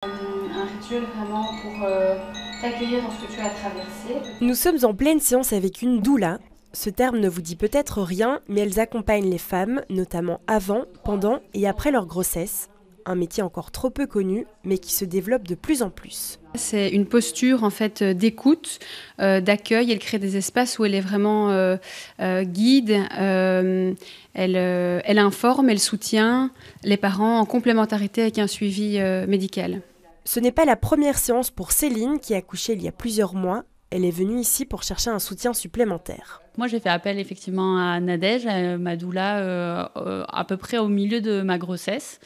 Un rituel vraiment pour t'accueillir dans ce que tu as traversé. Nous sommes en pleine séance avec une doula. Ce terme ne vous dit peut-être rien, mais elles accompagnent les femmes, notamment avant, pendant et après leur grossesse. Un métier encore trop peu connu, mais qui se développe de plus en plus. C'est une posture en fait d'écoute, d'accueil. Elle crée des espaces où elle est vraiment guide. Elle informe, elle soutient les parents en complémentarité avec un suivi médical. Ce n'est pas la première séance pour Céline qui a accouché il y a plusieurs mois. Elle est venue ici pour chercher un soutien supplémentaire. Moi, j'ai fait appel effectivement à Nadège, ma doula, à peu près au milieu de ma grossesse,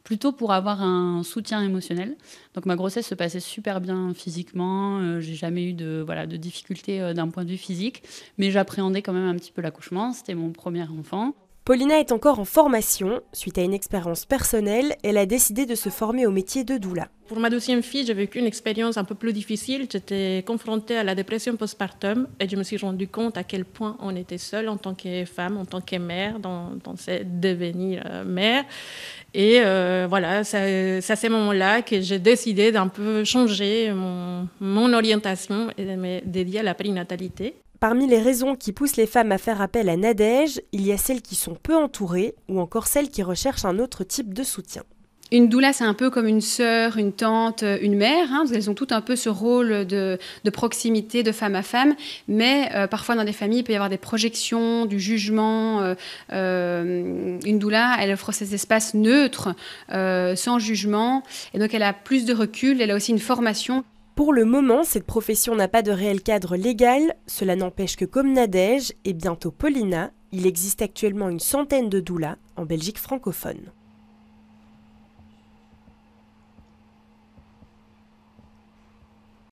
plutôt pour avoir un soutien émotionnel. Donc ma grossesse se passait super bien physiquement, j'ai jamais eu de difficultés d'un point de vue physique, mais j'appréhendais quand même un petit peu l'accouchement, c'était mon premier enfant. Paulina est encore en formation. Suite à une expérience personnelle, elle a décidé de se former au métier de doula. Pour ma deuxième fille, j'ai vécu une expérience un peu plus difficile. J'étais confrontée à la dépression postpartum et je me suis rendu compte à quel point on était seul en tant que femme, en tant que mère, dans ce devenir mère. Et voilà, c'est à ce moment-là que j'ai décidé d'un peu changer mon orientation et me dédier à la périnatalité. Parmi les raisons qui poussent les femmes à faire appel à Nadège, il y a celles qui sont peu entourées ou encore celles qui recherchent un autre type de soutien. Une doula, c'est un peu comme une sœur, une tante, une mère. Elles ont toutes un peu ce rôle de proximité, de femme à femme. Mais parfois, dans des familles, il peut y avoir des projections, du jugement. Une doula, elle offre ces espaces neutres, sans jugement. Et donc, elle a plus de recul. Elle a aussi une formation. Pour le moment, cette profession n'a pas de réel cadre légal. Cela n'empêche que comme Nadège et bientôt Paulina, il existe actuellement une centaine de doulas en Belgique francophone.